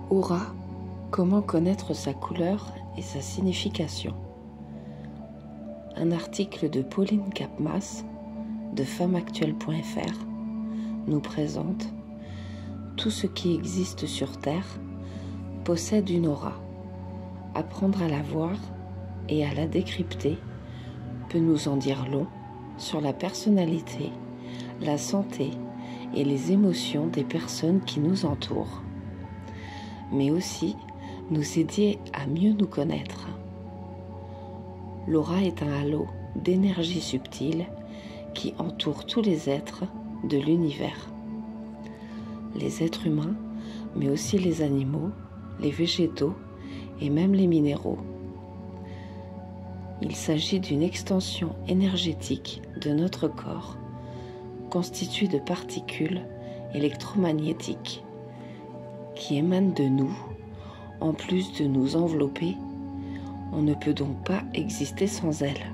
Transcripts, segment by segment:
Aura, comment connaître sa couleur et sa signification? Un article de Pauline Capmas de femmeactuelle.fr nous présente: tout ce qui existe sur Terre possède une aura. Apprendre à la voir et à la décrypter peut nous en dire long sur la personnalité, la santé et les émotions des personnes qui nous entourent, mais aussi nous aider à mieux nous connaître. L'aura est un halo d'énergie subtile qui entoure tous les êtres de l'univers. Les êtres humains, mais aussi les animaux, les végétaux et même les minéraux. Il s'agit d'une extension énergétique de notre corps, constituée de particules électromagnétiques qui émanent de nous. En plus de nous envelopper, on ne peut donc pas exister sans elles.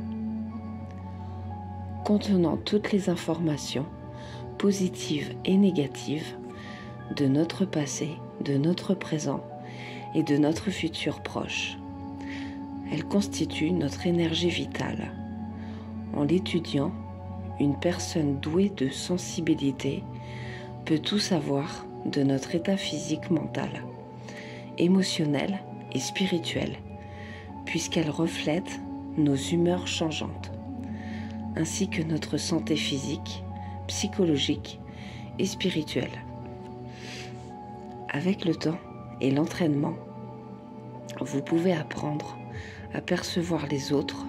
Contenant toutes les informations, positives et négatives, de notre passé, de notre présent et de notre futur proche. Elle constitue notre énergie vitale. En l'étudiant, une personne douée de sensibilité peut tout savoir de notre état physique, mental, émotionnel et spirituel, puisqu'elle reflète nos humeurs changeantes, ainsi que notre santé physique, psychologique et spirituelle. Avec le temps et l'entraînement, vous pouvez apprendre à percevoir les autres,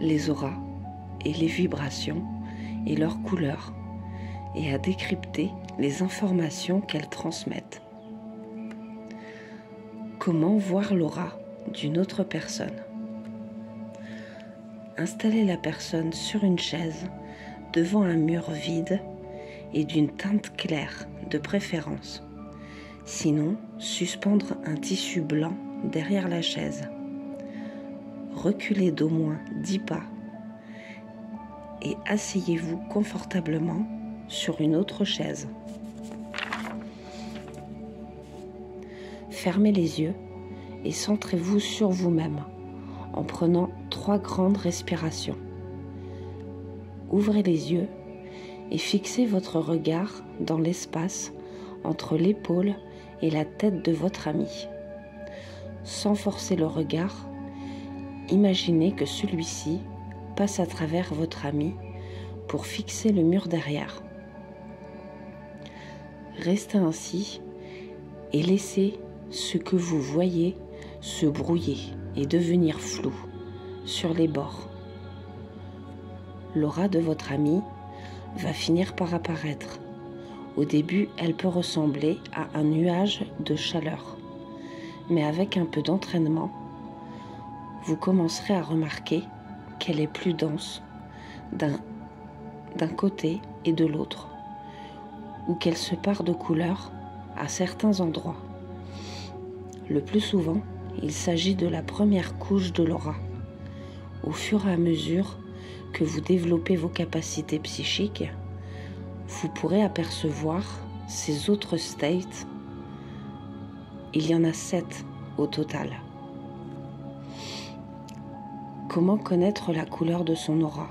les auras et les vibrations et leurs couleurs, et à décrypter les informations qu'elles transmettent. Comment voir l'aura d'une autre personne? Installez la personne sur une chaise devant un mur vide et d'une teinte claire de préférence. Sinon, suspendre un tissu blanc derrière la chaise. Reculez d'au moins 10 pas et asseyez-vous confortablement sur une autre chaise. Fermez les yeux et centrez-vous sur vous-même en prenant 3 grandes respirations. Ouvrez les yeux et fixez votre regard dans l'espace entre l'épaule et la tête de votre ami. Sans forcer le regard, imaginez que celui-ci passe à travers votre ami pour fixer le mur derrière. Restez ainsi et laissez ce que vous voyez se brouiller et devenir flou sur les bords. L'aura de votre ami va finir par apparaître. Au début, elle peut ressembler à un nuage de chaleur, mais avec un peu d'entraînement, vous commencerez à remarquer qu'elle est plus dense d'un côté et de l'autre, ou qu'elle se pare de couleurs à certains endroits. Le plus souvent, il s'agit de la première couche de l'aura. Au fur et à mesure que vous développez vos capacités psychiques, vous pourrez apercevoir ces autres states. Il y en a 7 au total. Comment connaître la couleur de son aura?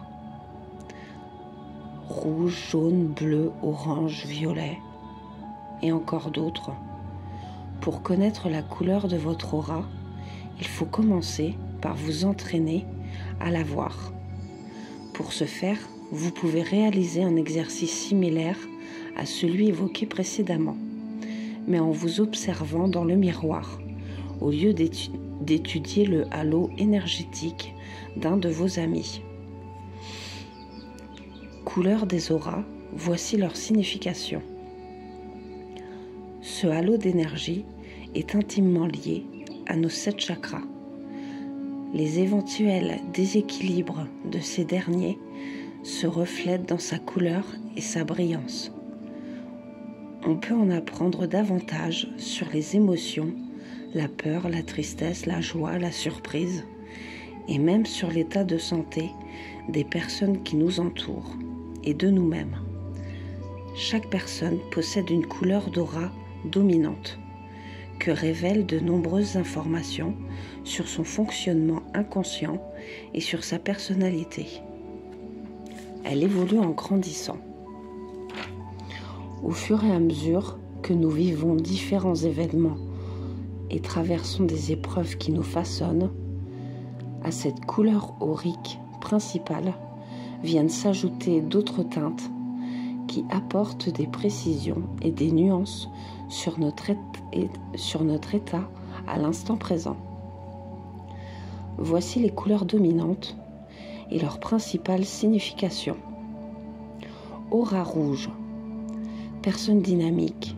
Rouge, jaune, bleu, orange, violet et encore d'autres. Pour connaître la couleur de votre aura, il faut commencer par vous entraîner à la voir. Pour ce faire, vous pouvez réaliser un exercice similaire à celui évoqué précédemment, mais en vous observant dans le miroir, au lieu d'étudier le halo énergétique d'un de vos amis. Couleur des auras, voici leur signification. Ce halo d'énergie est intimement lié à nos 7 chakras. Les éventuels déséquilibres de ces derniers se reflètent dans sa couleur et sa brillance. On peut en apprendre davantage sur les émotions, la peur, la tristesse, la joie, la surprise, et même sur l'état de santé des personnes qui nous entourent et de nous-mêmes. Chaque personne possède une couleur d'aura dominante que révèlent de nombreuses informations sur son fonctionnement inconscient et sur sa personnalité. Elle évolue en grandissant. Au fur et à mesure que nous vivons différents événements et traversons des épreuves qui nous façonnent, à cette couleur aurique principale viennent s'ajouter d'autres teintes qui apportent des précisions et des nuances sur notre état à l'instant présent. Voici les couleurs dominantes et leur principale signification. Aura rouge, personne dynamique,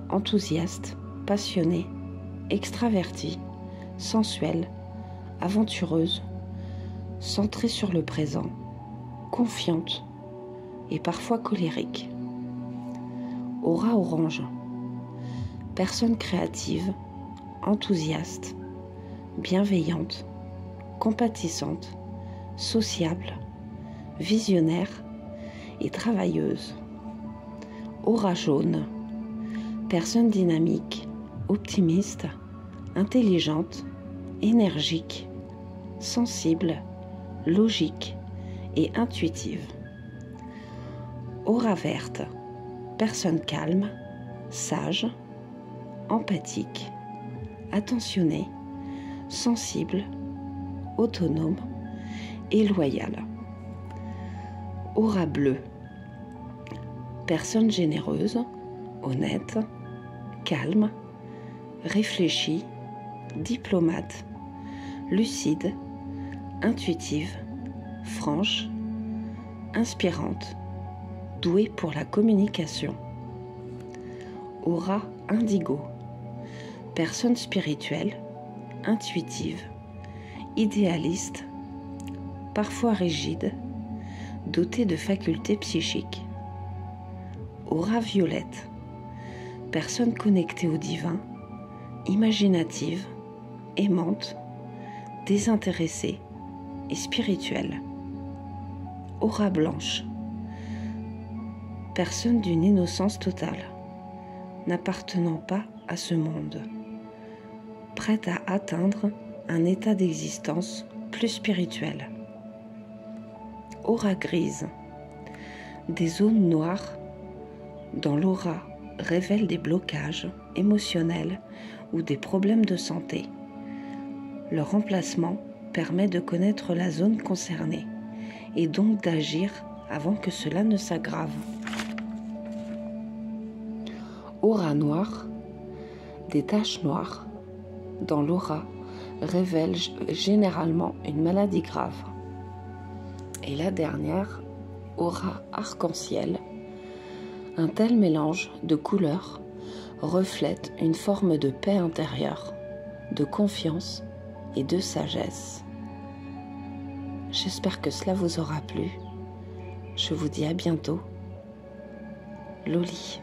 enthousiaste, passionnée, extravertie, sensuelle, aventureuse, centrée sur le présent, confiante et parfois colérique. Aura orange, personne créative, enthousiaste, bienveillante, compatissante, sociable, visionnaire et travailleuse. Aura jaune, personne dynamique, optimiste, intelligente, énergique, sensible, logique et intuitive. Aura verte, personne calme, sage, empathique, attentionnée, sensible, autonome et loyale. Aura bleue, personne généreuse, honnête, calme, réfléchie, diplomate, lucide, intuitive, franche, inspirante, douée pour la communication. Aura indigo, personne spirituelle, intuitive, idéaliste, parfois rigide, dotée de facultés psychiques. Aura violette, personne connectée au divin, imaginative, aimante, désintéressée et spirituelle. Aura blanche, personne d'une innocence totale, n'appartenant pas à ce monde, prête à atteindre un état d'existence plus spirituel. Aura grise, des zones noires dans l'aura révèlent des blocages émotionnels ou des problèmes de santé. Leur remplacement permet de connaître la zone concernée et donc d'agir avant que cela ne s'aggrave. Aura noire, des taches noires dans l'aura révèlent généralement une maladie grave. Et la dernière, aura arc-en-ciel, un tel mélange de couleurs reflète une forme de paix intérieure, de confiance et de sagesse. J'espère que cela vous aura plu. Je vous dis à bientôt. Loli.